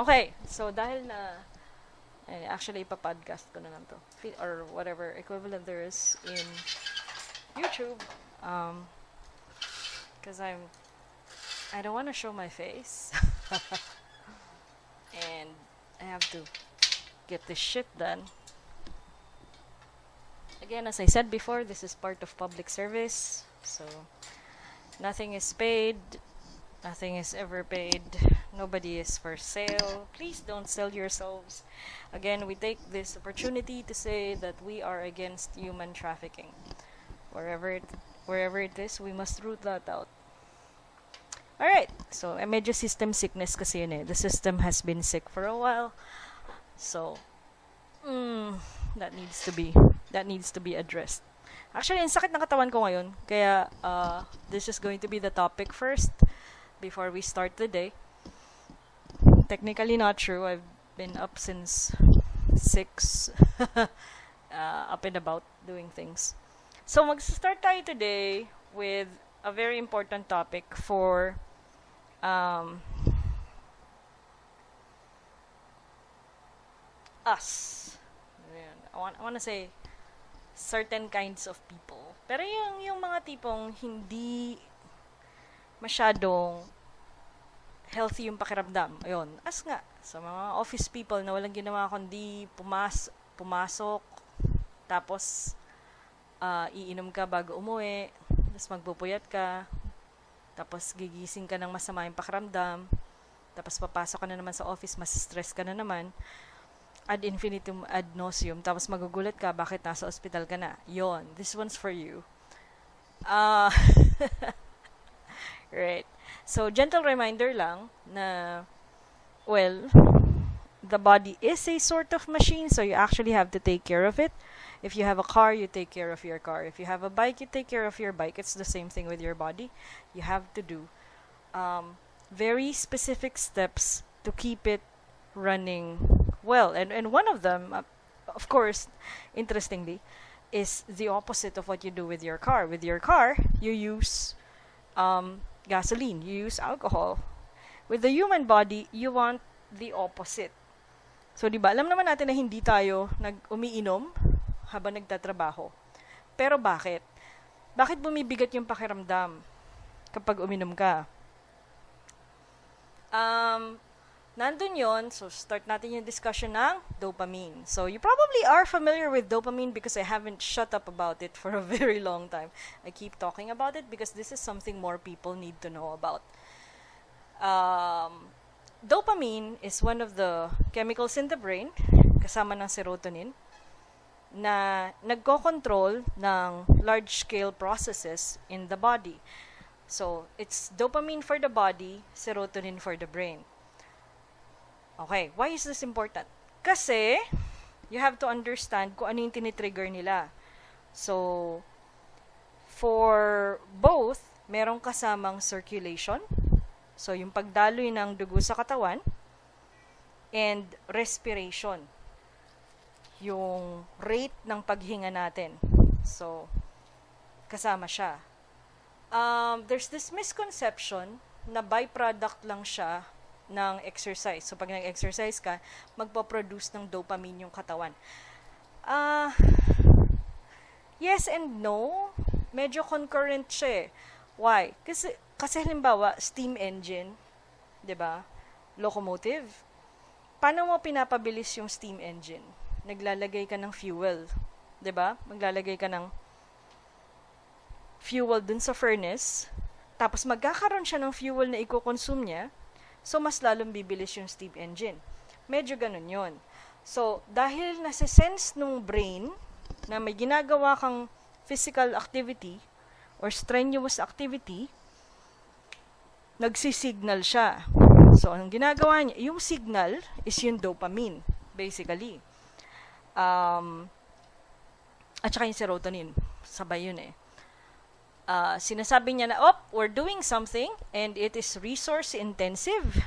Okay, so dahil na, actually, ipa-podcast ko na lang to. Or whatever equivalent there is in YouTube. Um, because I don't want to show my face. And I have to get this shit done. Again, as I said before, this is part of public service. So, nothing is paid. Nothing is ever paid. Nobody is for sale. Please don't sell yourselves. Again, we take this opportunity to say that we are against human trafficking. Wherever it is, we must root that out. Alright, so medyo system sickness kasi yun eh. The system has been sick for a while. So, that needs to be addressed. Actually, ang sakit ng katawan ko ngayon. Kaya, this is going to be the topic first before we start the day. Technically not true. I've been up since 6, up and about doing things. So, mag-start tayo today with a very important topic for us. I want to say certain kinds of people. Pero yung mga tipong hindi masyadong healthy yung pakiramdam. Ayun, as nga, sa mga office people na walang ginawa kundi pumasok, tapos iinom ka bago umuwi, tapos magpupuyat ka, tapos gigising ka ng masama yung pakiramdam, tapos papasok ka na naman sa office, mas stress ka na naman, ad infinitum ad nauseum, tapos magugulat ka bakit nasa ospital ka na. Yon, this one's for you. Right. So, gentle reminder lang na, well, the body is a sort of machine, so you actually have to take care of it. If you have a car, you take care of your car. If you have a bike, you take care of your bike. It's the same thing with your body. You have to do very specific steps to keep it running well. And one of them, of course, interestingly, is the opposite of what you do with your car. With your car, you use gasoline, you use alcohol. With the human body, you want the opposite. So, di ba, alam naman natin na hindi tayo umiinom habang nagtatrabaho. Pero bakit? Bakit bumibigat yung pakiramdam kapag uminom ka? Nandun yon, so start natin yung discussion ng dopamine. So, you probably are familiar with dopamine because I haven't shut up about it for a very long time. I keep talking about it because this is something more people need to know about. Dopamine is one of the chemicals in the brain, kasama ng serotonin, na nagko-control ng large-scale processes in the body. So, it's dopamine for the body, serotonin for the brain. Okay, why is this important? Kasi, you have to understand kung ano yung tinitrigger nila. So, for both, merong kasamang circulation. So, yung pagdaloy ng dugo sa katawan, and respiration. Yung rate ng paghinga natin. So, kasama siya. There's this misconception na byproduct lang siya ng exercise. So, pag nag-exercise ka, magpo-produce ng dopamine yung katawan. Yes and no. Medyo concurrent siya eh. Why? Kasi halimbawa, steam engine, 'di ba? Locomotive. Paano mo pinapabilis yung steam engine? Naglalagay ka ng fuel, 'di ba? Maglalagay ka ng fuel dun sa furnace, tapos magkakaroon siya ng fuel na i-consume niya, so mas lalong bibilis yung steam engine. Medyo ganun 'yon. So, dahil nasa-sense nung brain na may ginagawa kang physical activity or strenuous activity, nagsisignal siya. So, ang ginagawa niya, yung signal is yung dopamine, basically. At saka yung serotonin. Sabay yun eh. Sinasabi niya na, we're doing something and it is resource intensive.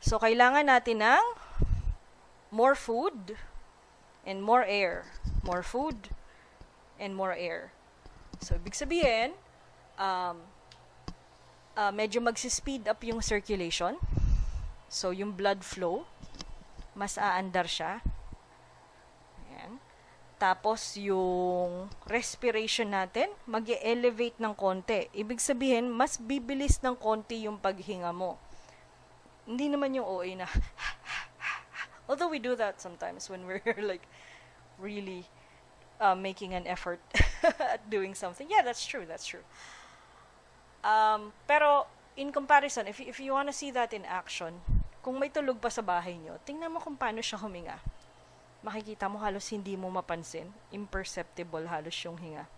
So, kailangan natin ng more food and more air. More food and more air. So, ibig sabihin, medyo magsispeed up yung circulation. So, yung blood flow, mas aandar siya. Ayan. Tapos, yung respiration natin, mag-elevate ng konti. Ibig sabihin, mas bibilis ng konti yung paghinga mo. Hindi naman yung OA na, although we do that sometimes when we're like, really making an effort at doing something. Yeah, that's true. Pero, in comparison, if you wanna see that in action, kung may tulog pa sa bahay nyo, tingnan mo kung paano siya huminga. Makikita mo halos hindi mo mapansin. Imperceptible halos yung hinga.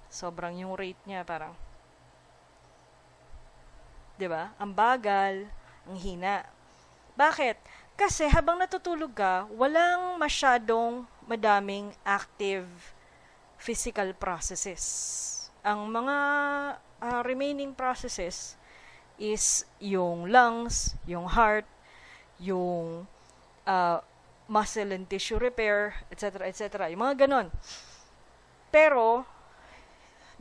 Sobrang yung rate niya parang, 'di ba? Ang bagal, ang hina. Bakit? Kasi habang natutulog ka, walang masyadong madaming active physical processes. Ang mga remaining processes is yung lungs, yung heart, yung muscle and tissue repair, etc., etc. Yung mga ganon. Pero,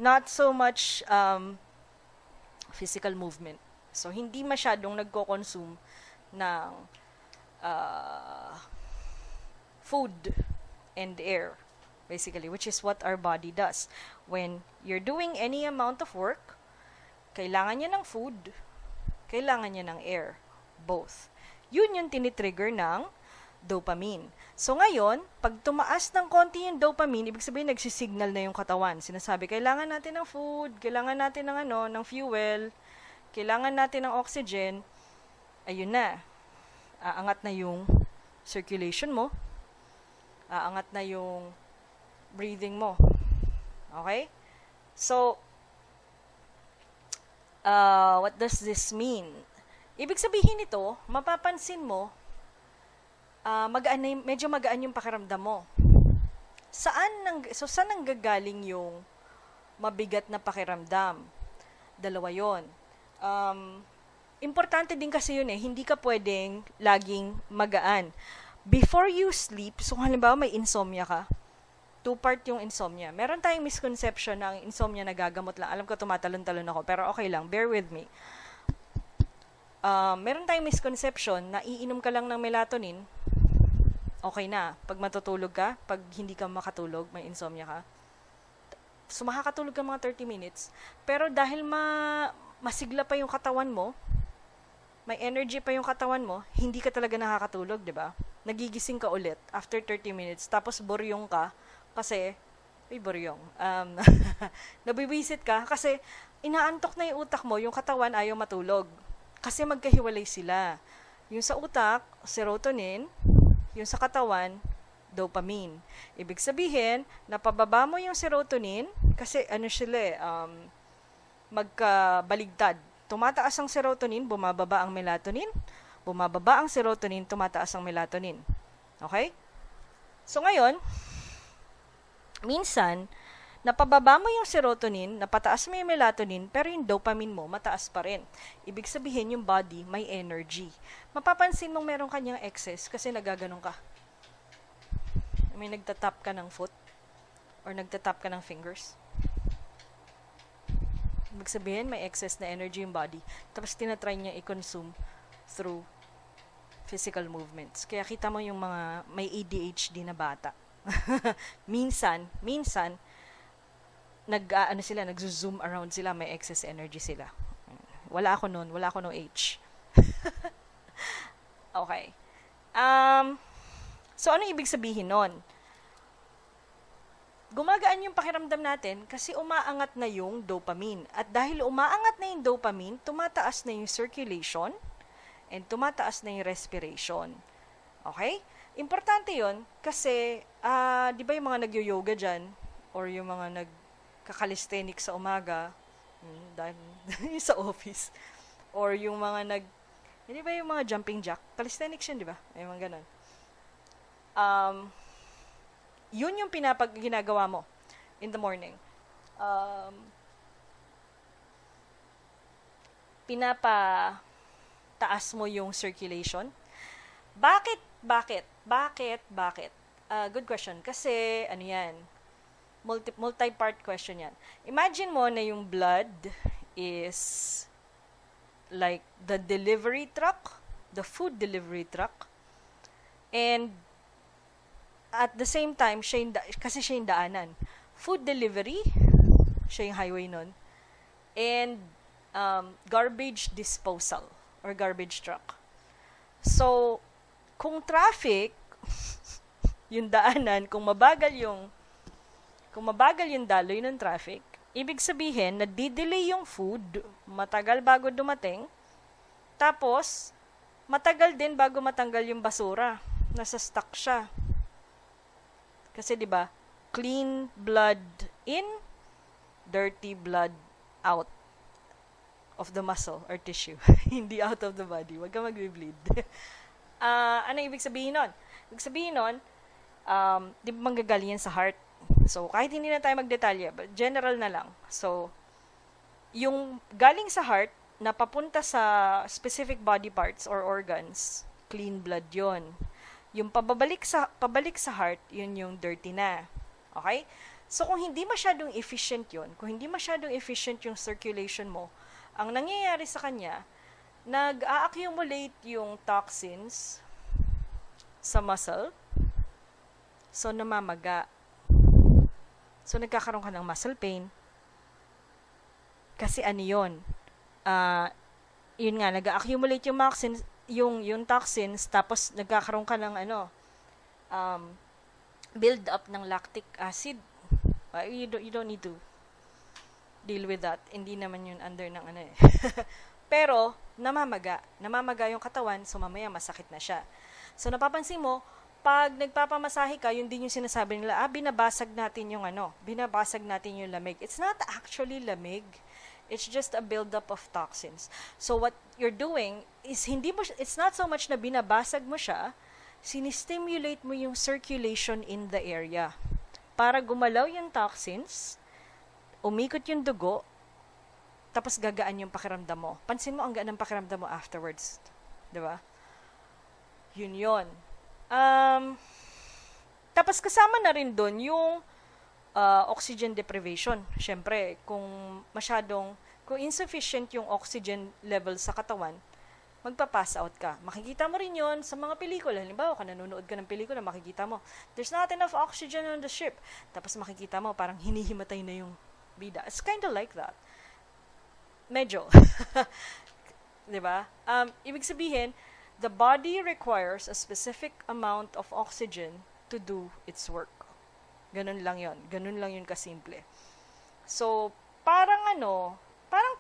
not so much physical movement. So, hindi masyadong nagko-consume ng food and air, basically, which is what our body does. When you're doing any amount of work, kailangan niya ng food, kailangan niya ng air, both. Yun yung tinitrigger ng dopamine. So ngayon, pag tumaas ng konti yung dopamine, ibig sabihin nagsisignal na yung katawan. Sinasabi, kailangan natin ng food, kailangan natin ng ng fuel, kailangan natin ng oxygen. Ayun na. Aangat na yung circulation mo. Aangat na yung breathing mo. Okay? So, what does this mean? Ibig sabihin nito, mapapansin mo, medyo magaan yung pakiramdam mo. Saan nanggagaling yung mabigat na pakiramdam? Dalawa yon. Importante din kasi yun hindi ka pwedeng laging magaan. Before you sleep, so halimbawa may insomnia ka, 2-part yung insomnia. Meron tayong misconception na ang insomnia nagagamot lang. Alam ko tumatalon-talon ako, pero okay lang, bear with me. Meron tayong misconception na iinom ka lang ng melatonin, okay na. Pag matutulog ka, pag hindi ka makatulog, may insomnia ka, so makakatulog ka mga 30 minutes. Pero dahil masigla pa yung katawan mo, may energy pa yung katawan mo, hindi ka talaga nakakatulog, di ba? Nagigising ka ulit after 30 minutes, tapos buryong ka, kasi, buryong, nabibisit ka, kasi inaantok na yung utak mo, yung katawan ayaw matulog. Kasi magkahiwalay sila. Yung sa utak, serotonin, yung sa katawan, dopamine. Ibig sabihin, napababa mo yung serotonin, kasi magkabaligtad. Tumataas ang serotonin, bumababa ang melatonin. Bumababa ang serotonin, tumataas ang melatonin. Okay? So ngayon, minsan, napababa mo yung serotonin, napataas mo yung melatonin, pero yung dopamine mo, mataas pa rin. Ibig sabihin, yung body, may energy. Mapapansin mong meron kanyang excess kasi nagaganon ka. May nagtatap ka ng foot or nagtatap ka ng fingers. Ibig sabihin, may excess na energy yung body. Tapos, tinatry niya i-consume through physical movements. Kaya kita mo yung mga may ADHD na bata. minsan, nag-zoom around sila, may excess energy sila. Wala ako no H. Okay. So, ano ibig sabihin nun? Gumagaan yung pakiramdam natin kasi umaangat na yung dopamine. At dahil umaangat na yung dopamine, tumataas na yung circulation and tumataas na yung respiration. Okay? Importante yon kasi, di ba yung mga nag-yoga dyan or yung mga nagka-calisthenics sa umaga, dahil sa office, or yung mga hindi ba yung mga jumping jack? Calisthenics yun, di ba? Ay, mga ganun. Yun yung ginagawa mo in the morning. Pinapataas mo yung circulation. Bakit? Good question. Kasi, yan? Multi-part question yan. Imagine mo na yung blood is like the delivery truck, the food delivery truck, and at the same time, kasi siya yung daanan. Food delivery, siya yung highway nun, and garbage disposal or garbage truck. So, kung traffic, yung daanan, kung mabagal yung daloy ng traffic, ibig sabihin, nadidelay yung food, matagal bago dumating, tapos, matagal din bago matanggal yung basura. Nasa stock siya. Kasi 'di ba, clean blood in, dirty blood out of the muscle or tissue. Hindi out of the body. Huwag ka mag-bleed. Ano ibig sabihin nun? Ibig sabihin nun, di ba manggagaling yan sa heart? So, kahit hindi na tayo magdetalye, but general na lang. So, yung galing sa heart, na papunta sa specific body parts or organs, clean blood yon. Yung pabalik sa heart, yun yung dirty na. Okay? So, kung hindi masyadong efficient yon, kung hindi masyadong efficient yung circulation mo, ang nangyayari sa kanya, nag-a-accumulate yung toxins sa muscle, so namamaga. So, nagkakaroon ka ng muscle pain. Kasi ano yun? Yun nga, nag-accumulate yung toxins, tapos nagkakaroon ka ng build up ng lactic acid. You don't need to deal with that. Hindi naman yun under ng Pero, namamaga yung katawan, so mamaya masakit na siya. So, napapansin mo, pag nagpapamasahe ka, yun din yung sinasabi nila, binabasag natin yung lamig. It's not actually lamig. It's just a buildup of toxins. So, what you're doing is, it's not so much na binabasag mo siya, sinistimulate mo yung circulation in the area. Para gumalaw yung toxins, umikot yung dugo, tapos gagaan yung pakiramdam mo. Pansin mo, ang gaan ng pakiramdam mo afterwards. Diba? Yun. Tapos kasama na rin doon yung oxygen deprivation. Siyempre, kung insufficient yung oxygen level sa katawan, magpa-pass out ka. Makikita mo rin yon sa mga pelikula. Halimbawa, nanonood ka ng pelikula, makikita mo, there's not enough oxygen on the ship. Tapos makikita mo, parang hinihimatay na yung bida. It's kind of like that. Medyo. Diba? Ibig sabihin, the body requires a specific amount of oxygen to do its work. Ganun lang yun kasimple. So, parang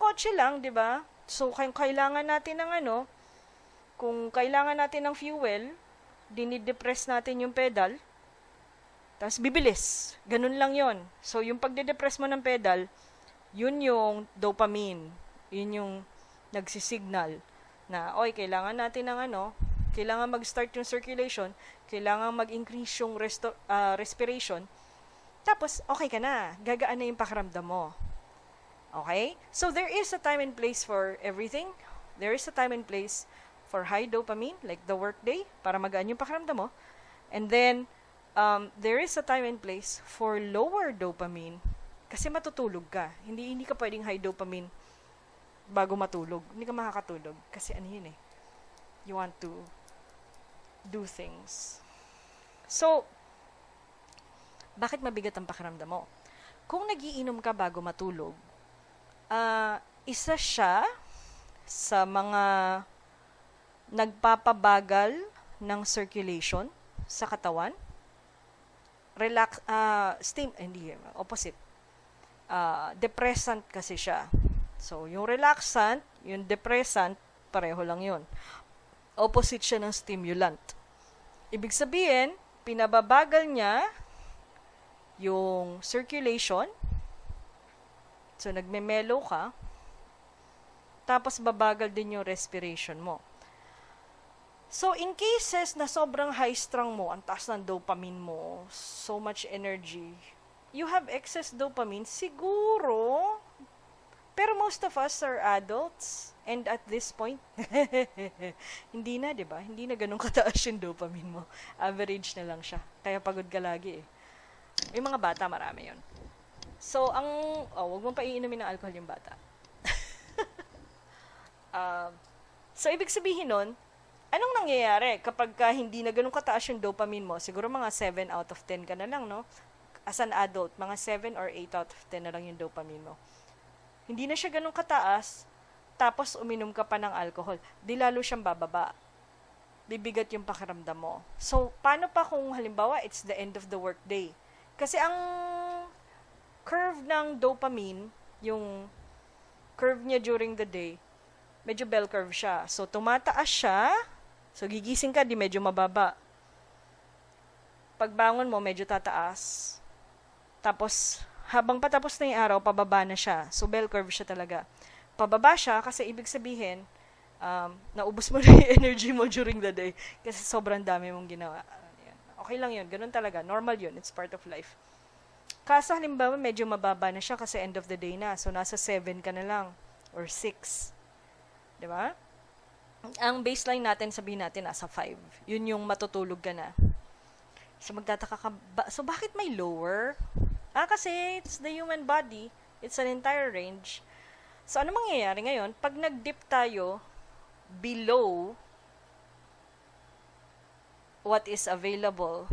kotse lang, di ba? So, kailangan natin ng kung kailangan natin ng fuel, dinidepress natin yung pedal, tapos bibilis. Ganun lang yon. So, yung pagdidepress mo ng pedal, yun yung dopamine. Yun yung nagsisignal na, kailangan natin ng kailangan mag-start yung circulation, kailangan mag-increase yung respiration, tapos, okay ka na. Gagaan na yung pakiramdam mo. Okay? So, there is a time and place for everything. There is a time and place for high dopamine, like the workday, para magaan yung pakiramdam mo. And then, there is a time and place for lower dopamine, kasi matutulog ka. Hindi ka pwedeng high dopamine bago matulog. Hindi ka makakatulog. Kasi yun you want to do things. So, bakit mabigat ang pakiramdam mo? Kung nagiinom ka bago matulog, isa siya sa mga nagpapabagal ng circulation sa katawan. Opposite. Depressant kasi siya. So, yung relaxant, yung depressant, pareho lang yun. Opposite siya ng stimulant. Ibig sabihin, pinababagal niya yung circulation. So, nagme-mellow ka. Tapos, babagal din yung respiration mo. So, in cases na sobrang high-strung mo, ang taas ng dopamine mo, so much energy, you have excess dopamine, siguro, pero most of us are adults, and at this point, hindi na, diba? Hindi na ganun kataas yung dopamine mo. Average na lang siya. Kaya pagod ka lagi Yung mga bata, marami yun. So, wag mong pa iinumin ng alcohol yung bata. So, ibig sabihin nun, anong nangyayari kapag hindi na ganun kataas yung dopamine mo? Siguro mga 7 out of 10 ka na lang, no? As an adult, mga 7 or 8 out of 10 na lang yung dopamine mo. Hindi na siya ganun kataas, tapos uminom ka pa ng alcohol. Di lalo siyang bababa. Bibigat yung pakiramdam mo. So, paano pa kung halimbawa, it's the end of the workday? Kasi ang curve ng dopamine, yung curve niya during the day, medyo bell curve siya. So, tumataas siya. So, gigising ka, di medyo mababa. Pagbangon mo, medyo tataas. Tapos, habang patapos na yung araw, pababa na siya. So, bell curve siya talaga. Pababa siya kasi ibig sabihin, naubos mo na yung energy mo during the day kasi sobrang dami mong ginawa. Okay lang yun. Ganun talaga. Normal yun. It's part of life. Kaso halimbawa, medyo mababa na siya kasi end of the day na. So, nasa 7 ka na lang or 6. Diba? Ang baseline natin, sabihin natin, nasa 5. Yun yung matutulog ka na. So, magtataka ka, so bakit may lower? Kasi it's the human body. It's an entire range. So, ano mangyayari ngayon? Pag nag-dip tayo below what is available,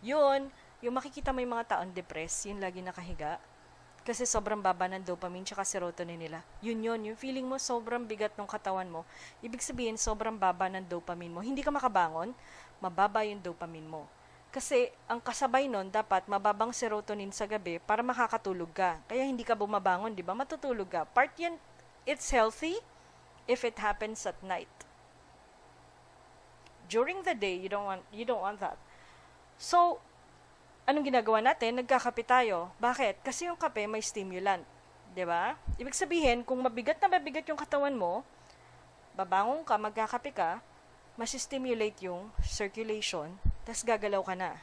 yun, yung makikita may mga taong depressed, yun lagi nakahiga. Kasi sobrang baba ng dopamine tsaka serotonin nila. Yun, yung feeling mo sobrang bigat ng katawan mo. Ibig sabihin, sobrang baba ng dopamine mo. Hindi ka makabangon, mababa yung dopamine mo. Kasi, ang kasabay nun, dapat mababang serotonin sa gabi para makakatulog ka. Kaya hindi ka bumabangon, di ba? Matutulog ka. Part yan, it's healthy if it happens at night. During the day, you don't want that. So, anong ginagawa natin? Nagkakape tayo. Bakit? Kasi yung kape may stimulant. Di ba? Ibig sabihin, kung mabigat na mabigat yung katawan mo, babangon ka, magkakape ka, masistimulate yung circulation, tas gagalaw ka na.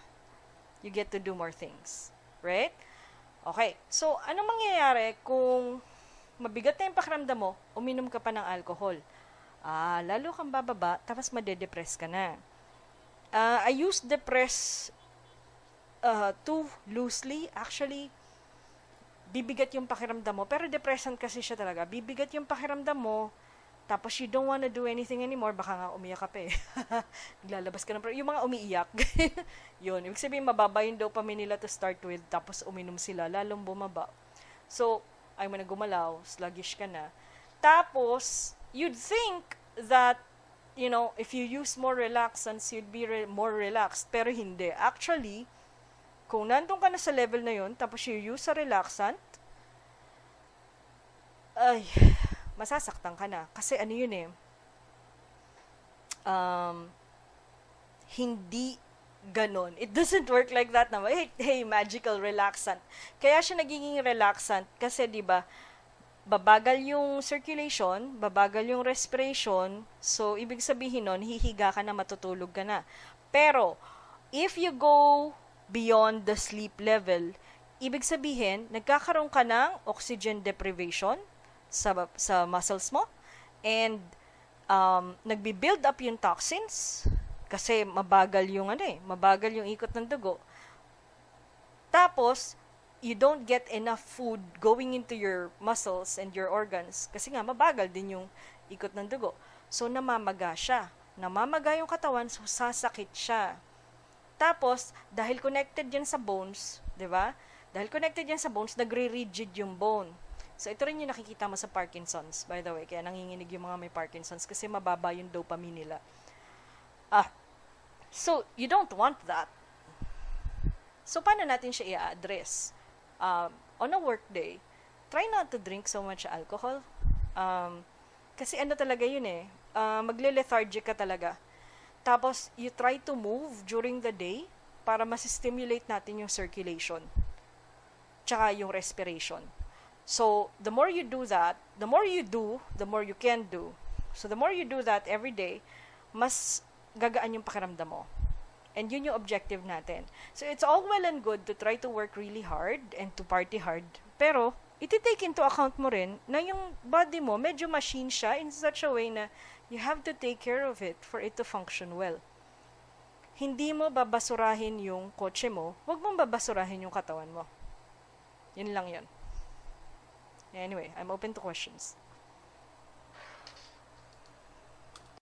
You get to do more things. Right? Okay. So, anong mangyayari kung mabigat na yung pakiramdam mo, uminom ka pa ng alcohol? Lalo kang bababa, tapos madedepress ka na. I use depress too loosely. Actually, bibigat yung pakiramdam mo. Pero depressant kasi siya talaga. Bibigat yung pakiramdam mo, tapos you don't wanna do anything anymore, baka nga umiyak ka pa eh. Naglalabas ka na. Pero yung mga umiiyak, yun. Ibig sabihin, mababa yung dopamine nila to start with, tapos uminom sila, lalong bumaba. So, ayaw mo na gumalaw, sluggish ka na. Tapos, you'd think that, if you use more relaxants, you'd be more relaxed. Pero hindi. Actually, kung nandun ka na sa level na yun, tapos you use a relaxant, masasaktan ka na. Kasi ano yun eh, hindi ganon. It doesn't work like that naman. Hey, magical relaxant. Kaya siya nagiging relaxant kasi 'di ba, babagal yung circulation, babagal yung respiration. So ibig sabihin nun, hihiga ka na, matutulog ka na. Pero if you go beyond the sleep level, ibig sabihin, nagkakaroon ka ng oxygen deprivation sa muscles mo, and nagbi-build up yung toxins kasi mabagal yung ikot ng dugo. Tapos you don't get enough food going into your muscles and your organs kasi nga mabagal din yung ikot ng dugo. So namamaga yung katawan, so sasakit siya. Tapos dahil connected yan sa bones, 'di ba? Dahil connected yan sa bones, nagre-rigid yung bone. So, ito rin yung nakikita mo sa Parkinson's, by the way. Kaya nanginginig yung mga may Parkinson's kasi mababa yung dopamine nila. So, you don't want that. So, paano natin siya i-address? On a work day, try not to drink so much alcohol. Kasi ano talaga yun eh, magle-lethargic ka talaga. Tapos, you try to move during the day para masistimulate natin yung circulation. Tsaka yung respiration. So, the more you do that, the more you do, the more you can do. So, the more you do that every day, mas gagaan yung pakiramdam mo. And yun yung objective natin. So, it's all well and good to try to work really hard and to party hard. Pero, iti-take into account mo rin na yung body mo, medyo machine siya in such a way na you have to take care of it for it to function well. Hindi mo babasurahin yung kotse mo, huwag mong babasurahin yung katawan mo. Yun lang yun. Anyway, I'm open to questions.